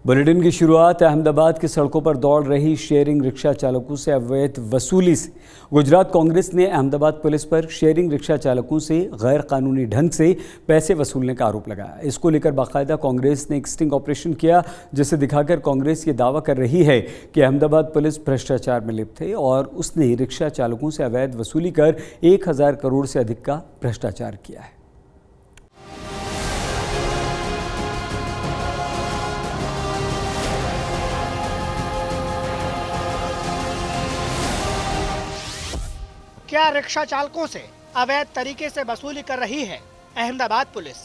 Bulletin की शुरुआत अहमदाबाद की सड़कों पर दौड़ रही शेयरिंग रिक्शा चालकों से अवैध वसूली से। गुजरात कांग्रेस ने अहमदाबाद पुलिस पर शेयरिंग रिक्शा चालकों से गैर कानूनी ढंग से पैसे वसूलने का आरोप लगाया। इसको लेकर बाकायदा कांग्रेस ने एक स्टिंग ऑपरेशन किया, जिसे दिखाकर कांग्रेस ये दावा कर रही है कि अहमदाबाद पुलिस भ्रष्टाचार में लिप्त है और उसने रिक्शा चालकों से अवैध वसूली कर 1000 करोड़ से अधिक का भ्रष्टाचार किया है। क्या रिक्शा चालकों से अवैध तरीके से वसूली कर रही है अहमदाबाद पुलिस?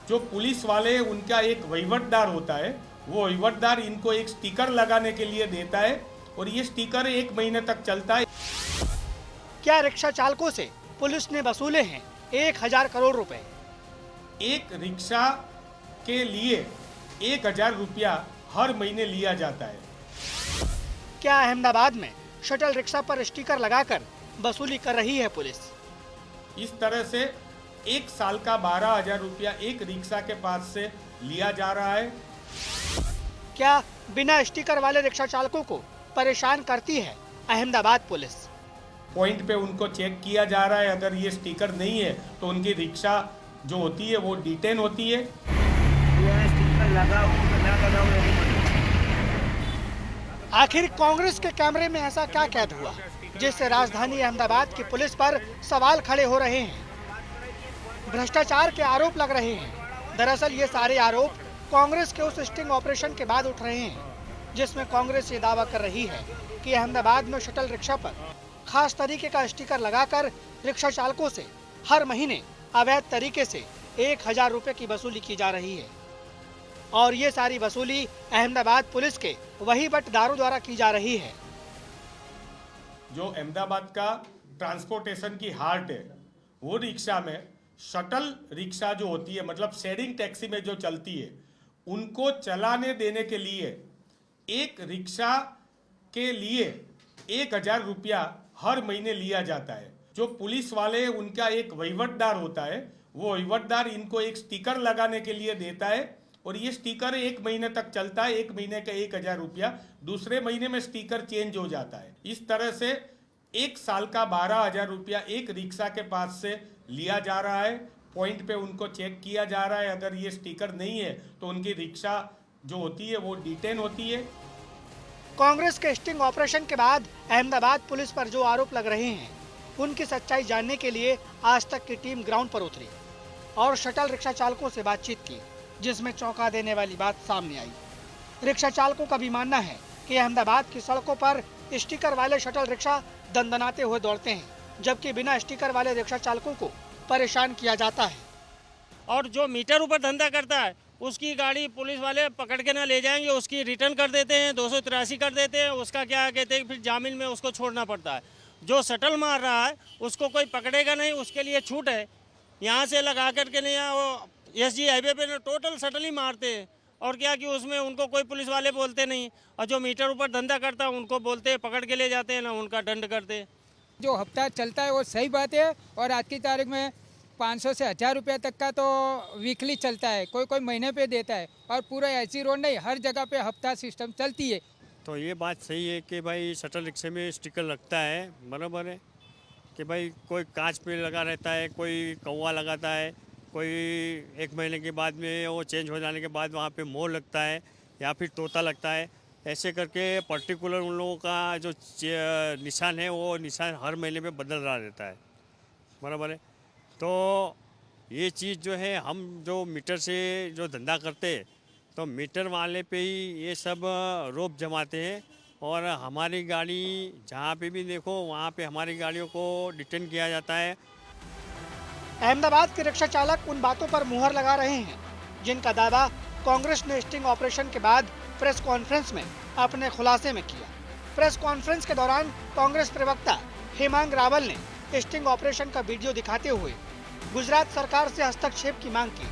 जो पुलिस वाले उनका एक वहीवटदार होता है, वो वहीवटदार इनको एक स्टिकर लगाने के लिए देता है और ये स्टिकर 1 महीने तक चलता है। क्या रिक्शा चालकों से पुलिस ने वसूले हैं 1000 करोड़ रुपए? एक रिक्शा के लिए 1000 रुपया हर महीने लिया जाता है। क्या अहमदाबाद में शटल रिक्शा पर स्टिकर लगाकर वसूली कर रही है पुलिस? इस तरह से 1 साल का 12,000 रुपया एक रिक्शा के पास से लिया जा रहा है। क्या बिना स्टिकर वाले रिक्शा चालकों को परेशान करती है अहमदाबाद पुलिस? पॉइंट पे उनको चेक किया जा रहा है, अगर ये स्टिकर नहीं है तो उनकी रिक्शा जो होती है वो डिटेन होती है। आखिर कांग्रेस के कैमरे में ऐसा क्या कैद हुआ जिससे राजधानी अहमदाबाद की पुलिस पर सवाल खड़े हो रहे हैं? भ्रष्टाचार के आरोप लग रहे हैं। दरअसल ये सारे आरोप कांग्रेस के उस स्टिंग ऑपरेशन के बाद उठ रहे हैं जिसमें कांग्रेस ये दावा कर रही है कि अहमदाबाद में शटल रिक्शा पर खास तरीके का स्टिकर लगाकर रिक्शा चालकों से हर महीने अवैध तरीके से 1000 रुपए की वसूली की जा रही है और ये सारी वसूली अहमदाबाद पुलिस के वही बटदारों द्वारा की जा रही है। जो अहमदाबाद का ट्रांसपोर्टेशन की हार्ट है, वो रिक्शा में शटल रिक्शा जो होती है, मतलब शेयरिंग टैक्सी में जो चलती है, उनको चलाने देने के लिए एक रिक्शा के लिए 1000 रुपया हर महीने लिया जाता है। जो पुलिस वाले उनका एक वहीवटदार होता है, वो वहीवटदार इनको एक स्टिकर लगाने के लिए देता है और ये स्टिकर 1 महीने तक चलता है। 1 महीने का 1000 रुपया, दूसरे महीने में स्टिकर चेंज हो जाता है। इस तरह से 1 साल का 12,000 रुपया एक रिक्शा के पास से लिया जा रहा है। पॉइंट पे उनको चेक किया जा रहा है, अगर ये स्टिकर नहीं है तो उनकी रिक्शा जो होती है वो डिटेन होती है। कांग्रेस के स्टिंग ऑपरेशन के बाद अहमदाबाद पुलिस पर जो आरोप लग रहे हैं उनकी सच्चाई जानने के लिए आज तक की टीम ग्राउंड पर उतरी और शटल रिक्शा चालकों से बातचीत की, जिसमें चौंका देने वाली बात सामने आई। रिक्शा चालकों का भी मानना है कि अहमदाबाद की सड़कों पर स्टिकर वाले शटल रिक्शा दंदनाते हुए दौड़ते हैं, जबकि बिना स्टिकर वाले रिक्शा चालकों को परेशान किया जाता है। और जो मीटर ऊपर धंधा करता है उसकी गाड़ी पुलिस वाले पकड़ के ना ले जाएंगे, उसकी रिटर्न कर देते हैं, 283 कर देते हैं। उसका क्या कहते हैं, फिर जामीन में उसको छोड़ना पड़ता है। जो शटल मार रहा है उसको कोई पकड़ेगा नहीं, उसके लिए छूट है। यहाँ से लगा करके नहीं, वो SG हाईवे पे टोटल शटल ही मारते हैं और क्या कि उसमें उनको कोई पुलिस वाले बोलते नहीं, और जो मीटर ऊपर धंधा करता है उनको बोलते हैं, पकड़ के ले जाते हैं ना, उनका दंड करते हैं। जो हफ्ता चलता है वो सही बात है, और आज की तारीख में 500 से 1000 रुपये तक का तो वीकली चलता है, कोई कोई महीने पे देता है, और पूरा ऐसी रोड नहीं, हर जगह पे हफ्ता सिस्टम चलती है। तो ये बात सही है कि भाई शटल रिक्शे में स्टिकर लगता है, बराबर है कि भाई कोई कांच पे लगा रहता है, कोई कौवा लगाता है, कोई 1 महीने के बाद में वो चेंज हो जाने के बाद वहाँ पे मोर लगता है या फिर तोता लगता है। ऐसे करके पर्टिकुलर उन लोगों का जो निशान है वो निशान हर महीने में बदल रहा रहता है, बराबर है। तो ये चीज़ जो है, हम जो मीटर से जो धंधा करते हैं तो मीटर वाले पे ही ये सब रोप जमाते हैं, और हमारी गाड़ी जहाँ पे भी देखो वहाँ पे हमारी गाड़ियों को डिटेन किया जाता है। अहमदाबाद के रिक्शा चालक उन बातों पर मुहर लगा रहे हैं जिनका दावा कांग्रेस ने स्टिंग ऑपरेशन के बाद प्रेस कॉन्फ्रेंस में अपने खुलासे में किया। प्रेस कॉन्फ्रेंस के दौरान कांग्रेस प्रवक्ता हेमांग रावल ने स्टिंग ऑपरेशन का वीडियो दिखाते हुए गुजरात सरकार से हस्तक्षेप की मांग की।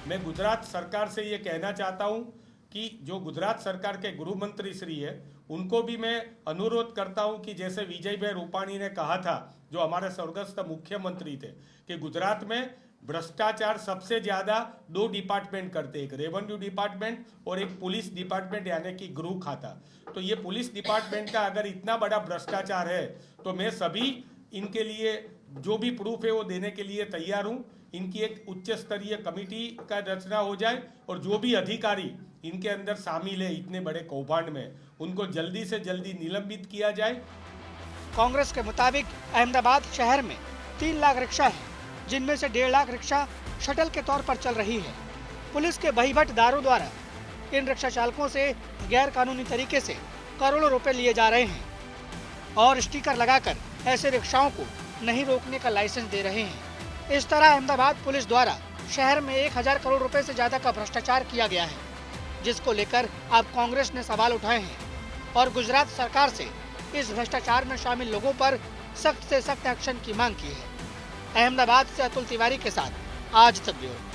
मैं गुजरात सरकार से ये कहना चाहता हूँ कि जो गुजरात सरकार के गृह मंत्री श्री है, उनको भी मैं अनुरोध करता हूं कि जैसे विजय भाई रूपाणी ने कहा था, जो हमारे स्वर्गस्थ मुख्यमंत्री थे, कि गुजरात में भ्रष्टाचार सबसे ज़्यादा 2 डिपार्टमेंट करते हैं, एक रेवेन्यू डिपार्टमेंट और एक पुलिस डिपार्टमेंट यानी कि गृह खाता। तो ये पुलिस डिपार्टमेंट का अगर इतना बड़ा भ्रष्टाचार है तो मैं सभी इनके लिए जो भी प्रूफ है वो देने के लिए तैयार हूँ। इनकी एक उच्च स्तरीय कमेटी का रचना हो जाए और जो भी अधिकारी इनके अंदर शामिल है इतने बड़े कौभांड में, उनको जल्दी से जल्दी निलंबित किया जाए। कांग्रेस के मुताबिक अहमदाबाद शहर में 3 लाख रिक्शा हैं, जिनमें से 1.5 लाख रिक्शा शटल के तौर पर चल रही है। पुलिस के बहीभट-दारों द्वारा इन रिक्शा चालकों से गैर कानूनी तरीके से करोड़ों रुपए लिए जा रहे हैं और स्टिकर लगाकर ऐसे रिक्शाओं को नहीं रोकने का लाइसेंस दे रहे हैं। इस तरह अहमदाबाद पुलिस द्वारा शहर में 1000 करोड़ रुपए से ज्यादा का भ्रष्टाचार किया गया है, जिसको लेकर अब कांग्रेस ने सवाल उठाए हैं और गुजरात सरकार से इस भ्रष्टाचार में शामिल लोगों पर सख्त से सख्त एक्शन की मांग की है। अहमदाबाद से अतुल तिवारी के साथ आज तक ब्यूरो।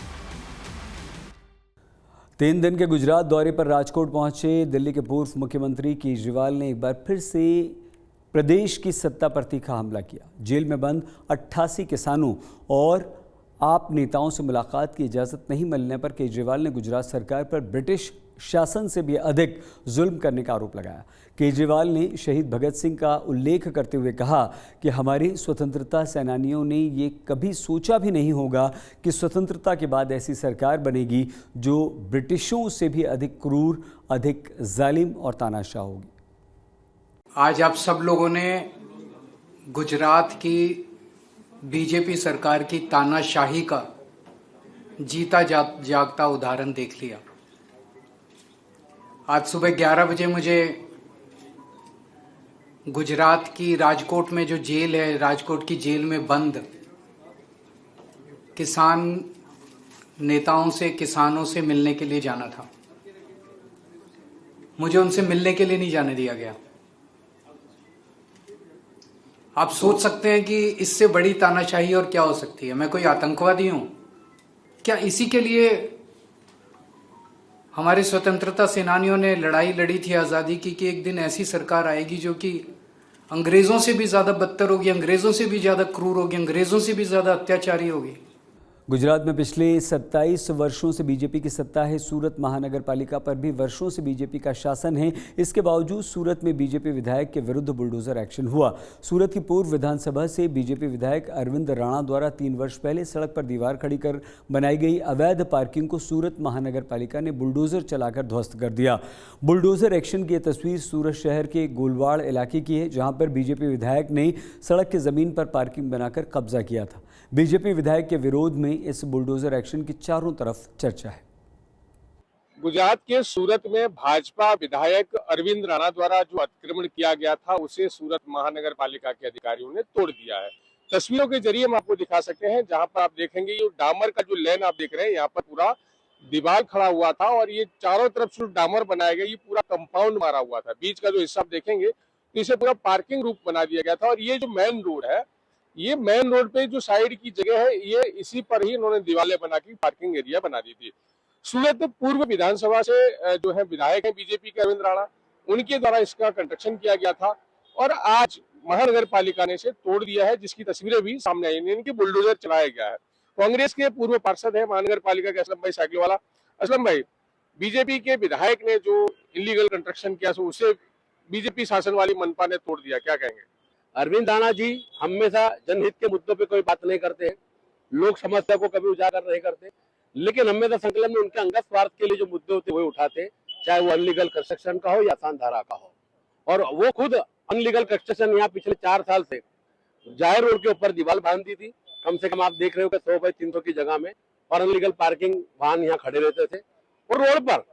3 दिन के गुजरात दौरे पर राजकोट पहुंचे दिल्ली के पूर्व मुख्यमंत्री केजरीवाल ने एक बार फिर से प्रदेश की सत्ता पर तीखा हमला किया। जेल में बंद 88 किसानों और आप नेताओं से मुलाकात की इजाज़त नहीं मिलने पर केजरीवाल ने गुजरात सरकार पर ब्रिटिश शासन से भी अधिक जुल्म करने का आरोप लगाया। केजरीवाल ने शहीद भगत सिंह का उल्लेख करते हुए कहा कि हमारे स्वतंत्रता सेनानियों ने ये कभी सोचा भी नहीं होगा कि स्वतंत्रता के बाद ऐसी सरकार बनेगी जो ब्रिटिशों से भी अधिक क्रूर, अधिक जालिम और तानाशाह होगी। आज आप सब लोगों ने गुजरात की बीजेपी सरकार की तानाशाही का जीता जागता उदाहरण देख लिया। आज सुबह 11 बजे मुझे गुजरात की राजकोट में जो जेल है, राजकोट की जेल में बंद किसान नेताओं से, किसानों से मिलने के लिए जाना था। मुझे उनसे मिलने के लिए नहीं जाने दिया गया। आप सोच सकते हैं कि इससे बड़ी तानाशाही और क्या हो सकती है। मैं कोई आतंकवादी हूं क्या? इसी के लिए हमारे स्वतंत्रता सेनानियों ने लड़ाई लड़ी थी आज़ादी की कि एक दिन ऐसी सरकार आएगी जो कि अंग्रेज़ों से भी ज़्यादा बदतर होगी, अंग्रेज़ों से भी ज़्यादा क्रूर होगी, अंग्रेज़ों से भी ज़्यादा अत्याचारी होगी। गुजरात में पिछले 27 वर्षों से बीजेपी की सत्ता है। सूरत महानगर पालिका पर भी वर्षों से बीजेपी का शासन है। इसके बावजूद सूरत में बीजेपी विधायक के विरुद्ध बुलडोजर एक्शन हुआ। सूरत की पूर्व विधानसभा से बीजेपी विधायक अरविंद राणा द्वारा 3 वर्ष पहले सड़क पर दीवार खड़ी कर बनाई गई अवैध पार्किंग को सूरत महानगर पालिका ने बुलडोजर चलाकर ध्वस्त कर दिया। बुलडोजर एक्शन की यह तस्वीर सूरत शहर के गोलवाड़ इलाके की है, जहां पर बीजेपी विधायक ने सड़क की जमीन पर पार्किंग बनाकर कब्जा किया था। बीजेपी विधायक के विरोध में इस बुलडोजर एक्शन की चारों तरफ चर्चा है। गुजरात के सूरत में भाजपा विधायक अरविंद राणा द्वारा जो अतिक्रमण किया गया था उसे सूरत महानगर पालिका के अधिकारियों ने तोड़ दिया है। तस्वीरों के जरिए हम आपको दिखा सकते हैं, जहां पर आप देखेंगे ये डामर का जो लेन आप देख रहे हैं, यहाँ पर पूरा दीवार खड़ा हुआ था और ये चारों तरफ सिर्फ डामर बनाया गया। ये पूरा कंपाउंड मारा हुआ था। बीच का जो हिस्सा आप देखेंगे तो इसे पूरा पार्किंग रूप बना दिया गया था। और ये जो मेन रोड है, ये मेन रोड पे जो साइड की जगह है, ये इसी पर ही इन्होंने दीवारें बना के पार्किंग एरिया बना दी थी। सूरत पूर्व विधानसभा से जो है विधायक है बीजेपी के अरविंद राणा, उनके द्वारा इसका कंस्ट्रक्शन किया गया था और आज महानगर पालिका ने इसे तोड़ दिया है, जिसकी तस्वीरें भी सामने आई। इनकी बुलडोजर चलाया गया है। कांग्रेस के पूर्व पार्षद है महानगर पालिका के असलम भाई साइकिल वाला। असलम भाई, बीजेपी के विधायक ने जो इलीगल कंस्ट्रक्शन किया उसे बीजेपी शासन वाली मनपा ने तोड़ दिया, क्या कहेंगे? अरविंद राणा जी हमेशा जनहित के मुद्दों पे कोई बात नहीं करते हैं, लोक समस्या को कभी उजागर नहीं करते, लेकिन हमेशा संकलन में उनके अंगत स्वार्थ के लिए जो मुद्दे होते हैं वो उठाते, चाहे वो अनलीगल कंस्ट्रक्शन का हो या आसान धारा का हो। और वो खुद अनलीगल कंस्ट्रक्शन यहाँ पिछले 4 साल से जाहिर रोड के ऊपर दीवार बांध दी थी। कम से कम आप देख रहे हो कि 100 बाई 300 की जगह में, और अनलीगल पार्किंग वाहन यहाँ खड़े रहते थे और रोड पर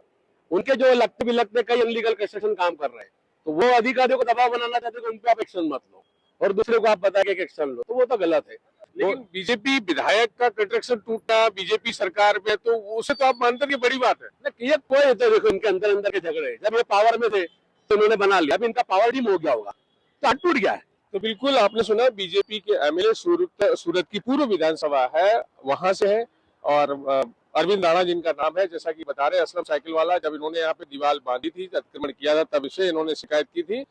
उनके जो लगते कई अनलीगल कंस्ट्रक्शन काम कर रहे हैं, तो वो अधिकारियों को दबाव बनाना चाहते हैं कि उन पे आप एक्शन मत लो और दूसरे को आप बता के एक्शन लो, तो वो तो गलत है। लेकिन बीजेपी विधायक का कंस्ट्रक्शन टूटना बीजेपी सरकार में, तो उसे तो आप मानते हैं कि बड़ी बात है। ये कोई तो देखो इनके अंदर के झगड़े, जब ये पावर में थे तो उन्होंने बना लिया, अब इनका पावर डिम हो गया होगा तो टूट गया है। तो बिल्कुल आपने सुना, बीजेपी के एमएलए सूरत की पूर्व विधानसभा है वहां से है और अरविंद राणा जिनका नाम है, जैसा कि बता रहे असलम साइकिल वाला, जब इन्होंने यहाँ पे दीवार बांधी थी, अतिक्रमण किया था, तब से इन्होंने शिकायत की थी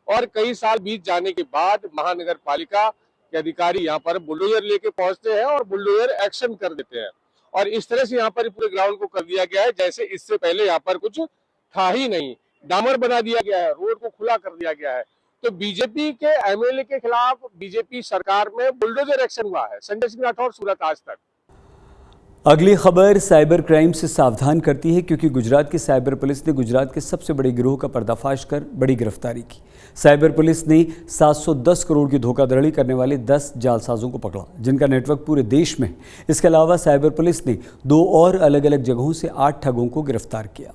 और कई साल बीत जाने के बाद महानगर पालिका के अधिकारी यहाँ पर बुलडोजर लेके पहुंचते हैं और बुलडोजर एक्शन कर देते हैं और इस तरह से यहाँ पर पूरे ग्राउंड को कर दिया गया है जैसे इससे पहले यहाँ पर कुछ था ही नहीं। डामर बना दिया गया है, रोड को खुला कर दिया गया है। तो बीजेपी के एमएलए के खिलाफ बीजेपी सरकार में बुलडोजर एक्शन हुआ है। संजय सिंह राठौर, सूरत, आज तक। अगली खबर साइबर क्राइम से सावधान करती है क्योंकि गुजरात की साइबर पुलिस ने गुजरात के सबसे बड़े गिरोह का पर्दाफाश कर बड़ी गिरफ्तारी की। साइबर पुलिस ने 710 करोड़ की धोखाधड़ी करने वाले 10 जालसाजों को पकड़ा, जिनका नेटवर्क पूरे देश में है। इसके अलावा साइबर पुलिस ने 2 और अलग अलग जगहों से 8 ठगों को गिरफ्तार किया।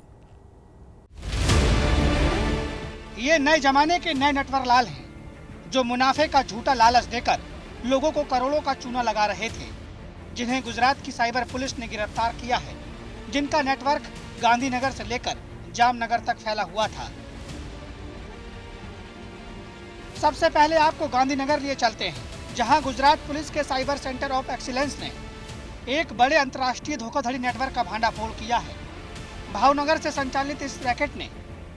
ये नए जमाने के नए नटवर लाल हैं, जो मुनाफे का झूठा लालच देकर लोगों को करोड़ों का चूना लगा रहे थे, जिन्हें गुजरात की साइबर पुलिस ने गिरफ्तार किया है, जिनका नेटवर्क गांधीनगर से लेकर जामनगर तक फैला हुआ था। सबसे पहले आपको गांधीनगर लिए चलते हैं, जहां गुजरात पुलिस के साइबर सेंटर ऑफ एक्सीलेंस ने एक बड़े अंतर्राष्ट्रीय धोखाधड़ी नेटवर्क का भांडाफोड़ किया है। भावनगर से संचालित इस रैकेट ने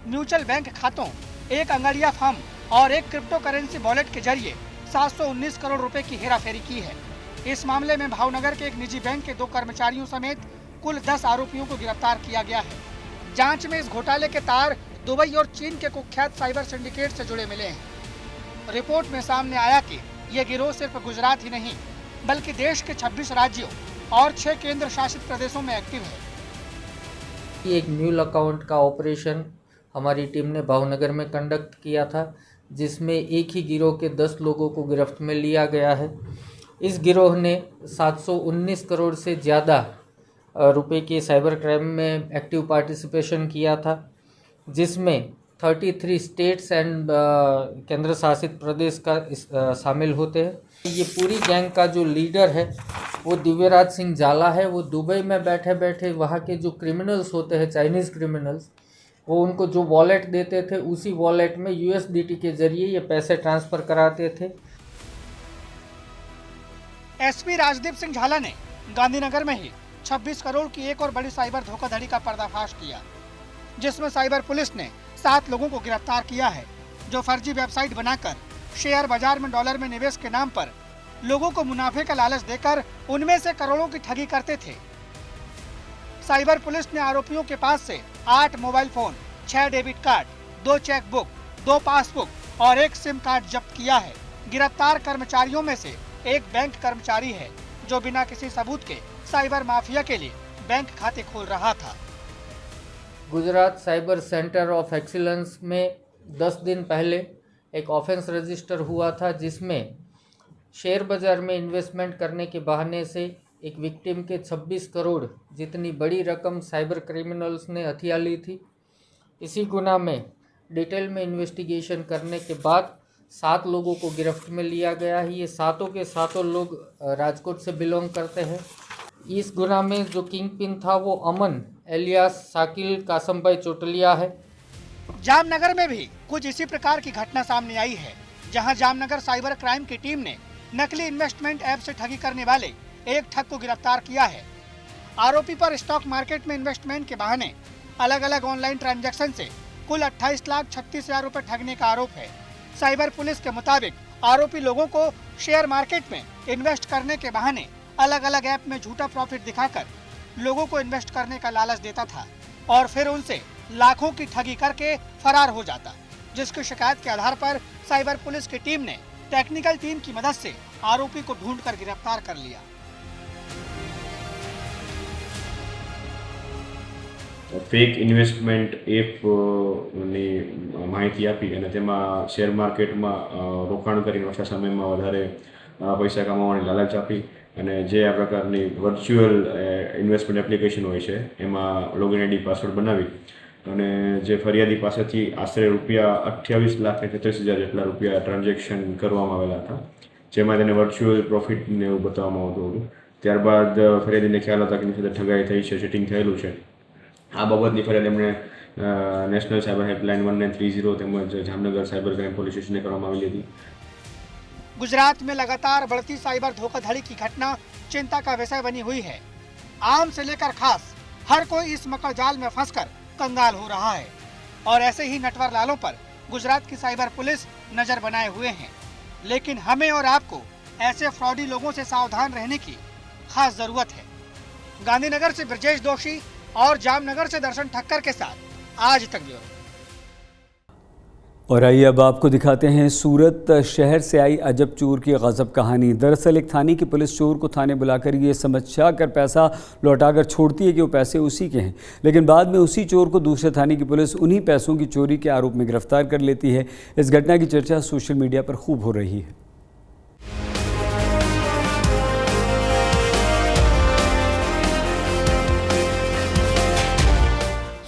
म्यूचुअल बैंक खातों, एक अंगड़िया फर्म और एक क्रिप्टो करेंसी वॉलेट के जरिए 719 करोड़ रुपए की हेराफेरी की है। इस मामले में भावनगर के एक निजी बैंक के 2 कर्मचारियों समेत कुल 10 आरोपियों को गिरफ्तार किया गया है। जांच में इस घोटाले के तार दुबई और चीन के कुख्यात साइबर सिंडिकेट से जुड़े मिले हैं। रिपोर्ट में सामने आया कि ये गिरोह सिर्फ गुजरात ही नहीं बल्कि देश के 26 राज्यों और 6 केंद्र शासित प्रदेशों में एक्टिव है। एक म्यूल अकाउंट का ऑपरेशन हमारी टीम ने भावनगर में कंडक्ट किया था, जिसमें एक ही गिरोह के 10 लोगों को गिरफ्त में लिया गया है। इस गिरोह ने 719 करोड़ से ज़्यादा रुपए के साइबर क्राइम में एक्टिव पार्टिसिपेशन किया था, जिसमें 33 स्टेट्स एंड केंद्र शासित प्रदेश का शामिल होते हैं। ये पूरी गैंग का जो लीडर है वो दिव्यराज सिंह जाला है। वो दुबई में बैठे बैठे वहाँ के जो क्रिमिनल्स होते हैं, चाइनीज़ क्रिमिनल्स, वो उनको जो वॉलेट देते थे उसी वॉलेट में USDT के जरिए ये पैसे ट्रांसफ़र कराते थे। एसपी राजदीप सिंह झाला ने गांधीनगर में ही 26 करोड़ की एक और बड़ी साइबर धोखाधड़ी का पर्दाफाश किया, जिसमें साइबर पुलिस ने 7 लोगों को गिरफ्तार किया है, जो फर्जी वेबसाइट बनाकर शेयर बाजार में डॉलर में निवेश के नाम पर लोगों को मुनाफे का लालच देकर उनमें से करोड़ों की ठगी करते थे। साइबर पुलिस ने आरोपियों के पास से 8 mobile phone, 6 debit card, 2 chequebook, 2 passbook और 1 सिम कार्ड जब्त किया है। गिरफ्तार कर्मचारियों में से एक बैंक कर्मचारी है, जो बिना किसी सबूत के साइबर माफिया के लिए बैंक खाते खोल रहा था। Gujarat cyber centre of excellence में 10 दिन पहले एक ऑफेंस रजिस्टर हुआ था, जिसमें शेयर बाज़ार में इन्वेस्टमेंट करने के बहाने से एक विक्टिम के 26 करोड़ जितनी बड़ी रकम साइबर क्रिमिनल्स ने हथिया ली थी। इसी गुनाह में डिटेल में इन्वेस्टिगेशन करने के बाद 7 लोगों को गिरफ्त में लिया गया है। ये सातों के सातों लोग राजकोट से बिलोंग करते हैं। इस गुनाह में जो किंग पिन था वो अमन एलियास साकिल कासम भाई चोटलिया है। जामनगर में भी कुछ इसी प्रकार की घटना सामने आई है, जहां जामनगर साइबर क्राइम की टीम ने नकली इन्वेस्टमेंट ऐप से ठगी करने वाले एक ठग को गिरफ्तार किया है। आरोपी पर स्टॉक मार्केट में इन्वेस्टमेंट के बहाने अलग अलग ऑनलाइन ट्रांजैक्शन से कुल 28,36,000 रुपए ठगने का आरोप है। साइबर पुलिस के मुताबिक आरोपी लोगों को शेयर मार्केट में इन्वेस्ट करने के बहाने अलग अलग ऐप में झूठा प्रॉफिट दिखाकर लोगों को इन्वेस्ट करने का लालच देता था और फिर उनसे लाखों की ठगी करके फरार हो जाता, जिसकी शिकायत के आधार पर साइबर पुलिस की टीम ने टेक्निकल टीम की मदद से आरोपी को ढूंढकर गिरफ्तार कर लिया। फेक इन्वेस्टमेंट एपની માહિતી આપી અને તેમાં શેર માર્કેટમાં રોકાણ કરીને ઓછા સમયમાં વધારે પૈસા કમાવાની લાલચ આપી અને જે આ પ્રકારની વર્ચ્યુઅલ ઇન્વેસ્ટમેન્ટ એપ્લિકેશન હોય છે એમાં લોગિન આઈડી પાસવર્ડ બનાવી અને જે ફરિયાદી પાસેથી આશરે રૂપિયા 28,33,000 જેટલા રૂપિયા ટ્રાન્ઝેક્શન કરવામાં આવેલા હતા, જેમાં તેને વર્ચ્યુઅલ પ્રોફિટ ને એવું બતાવવામાં આવતું હતું। ત્યારબાદ ફરિયાદીને ખ્યાલ હતા કે એની સાથે ઠગાઈ થઈ છે, ચીટિંગ થયેલું છે। આ બાબતની ફરિયાદ એમણે નેશનલ સાયબર હેલ્પલાઇન 1930 તેમજ જામનગર સાયબર ક્રાઇમ પોલીસ સ્ટેશને કરવામાં આવેલી હતી। गुजरात में लगातार बढ़ती साइबर धोखाधड़ी की घटना चिंता का विषय बनी हुई है। आम से लेकर खास हर कोई इस मकर जाल में फंसकर कंगाल हो रहा है। और ऐसे ही नटवर लालों पर गुजरात की साइबर पुलिस नजर बनाए हुए हैं। लेकिन हमें और आपको ऐसे फ्रॉडी लोगों से सावधान रहने की खास जरूरत है। गांधीनगर से ब्रजेश दोषी और जामनगर से दर्शन ठक्कर के साथ आज तक ब्यूरो। और आइए अब आपको दिखाते हैं सूरत शहर से आई अजब चोर की गजब कहानी। दरअसल एक थाने की पुलिस चोर को थाने बुलाकर ये समझा कर पैसा लौटाकर छोड़ती है कि वो पैसे उसी के हैं, लेकिन बाद में उसी चोर को दूसरे थाने की पुलिस उन्हीं पैसों की चोरी के आरोप में गिरफ्तार कर लेती है। इस घटना की चर्चा सोशल मीडिया पर खूब हो रही है।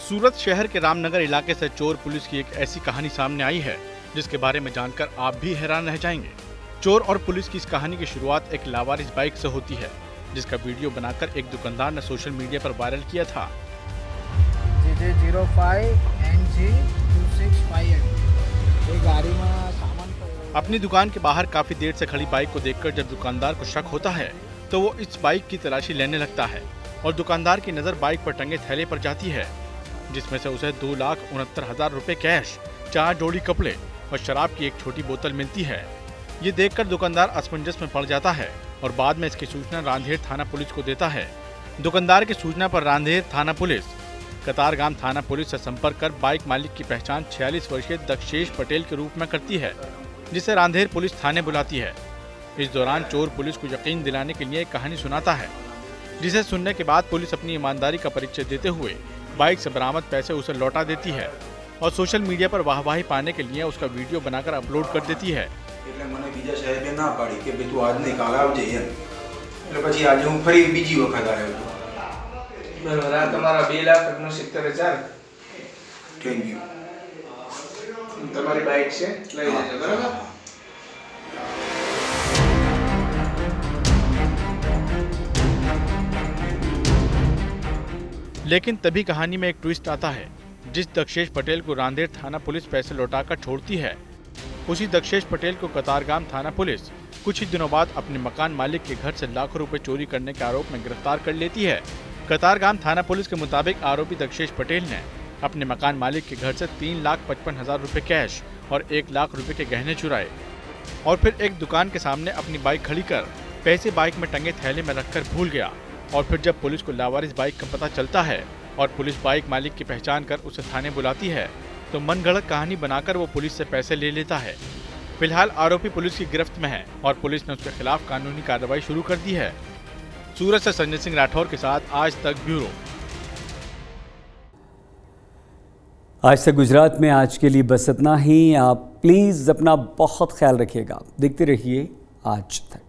सूरत शहर के रामनगर इलाके से चोर पुलिस की एक ऐसी कहानी सामने आई है जिसके बारे में जानकर आप भी हैरान रह जाएंगे। चोर और पुलिस की इस कहानी की शुरुआत एक लावारिस बाइक से होती है, जिसका वीडियो बनाकर एक दुकानदार ने सोशल मीडिया पर वायरल किया था। अपनी दुकान के बाहर काफी देर से खड़ी बाइक को देखकर जब दुकानदार को शक होता है तो वो इस बाइक की तलाशी लेने लगता है और दुकानदार की नजर बाइक पर टंगे थैले पर जाती है, जिसमें से उसे 2,69,000 रुपए कैश, 4 जोड़ी कपड़े और शराब की एक छोटी बोतल मिलती है। ये देखकर दुकानदार असमंजस में पड़ जाता है और बाद में इसकी सूचना रांधेर थाना पुलिस को देता है। दुकानदार की सूचना पर रांधेर थाना पुलिस कतारगाम थाना पुलिस से संपर्क कर बाइक मालिक की पहचान 46 वर्षीय दक्षेश पटेल के रूप में करती है, जिसे रांधेर पुलिस थाने बुलाती है। इस दौरान चोर पुलिस को यकीन दिलाने के लिए एक कहानी सुनाता है, जिसे सुनने के बाद पुलिस अपनी ईमानदारी का परिचय देते हुए बाइक से बरामद पैसे उसे लौटा देती है और सोशल मीडिया पर वाहवाही पाने के लिए उसका वीडियो बनाकर अपलोड कर देती है। એટલે મને બીજા સાહેબે ના પાડી કે ભાઈ તું આજ નહીં કાલ આવજે એમ, એટલે પછી આજે હું ફરી બીજી વખત આવ્યો હતો। બરાબર, આ તમારા 2,69,000 થેન્ક યુ। તમારી બાઇક છે લઈ લેજો, બરાબર। लेकिन तभी कहानी में एक ट्विस्ट आता है। जिस दक्षेश पटेल को रांधेर थाना पुलिस पैसे लौटाकर छोड़ती है, उसी दक्षेश पटेल को कतारगाम थाना पुलिस कुछ ही दिनों बाद अपने मकान मालिक के घर से लाखों रुपए चोरी करने के आरोप में गिरफ्तार कर लेती है। कतारगाम थाना पुलिस के मुताबिक आरोपी दक्षेश पटेल ने अपने मकान मालिक के घर से 3,55,000 रुपए कैश और 1 लाख रुपए के गहने चुराए और फिर एक दुकान के सामने अपनी बाइक खड़ी कर पैसे बाइक में टंगे थैले में रखकर भूल गया। और फिर जब पुलिस को लावारिस बाइक का पता चलता है और पुलिस बाइक मालिक की पहचान कर उसे थाने बुलाती है, तो मनगढ़ंत कहानी बनाकर वो पुलिस से पैसे ले लेता है। फिलहाल आरोपी पुलिस की गिरफ्त में है और पुलिस ने उसके खिलाफ कानूनी कार्रवाई शुरू कर दी है। सूरत से संजय सिंह राठौर के साथ आज तक ब्यूरो। आज तक गुजरात में आज के लिए बस इतना ही। आप प्लीज़ अपना बहुत ख्याल रखिएगा। देखते रहिए आज तक।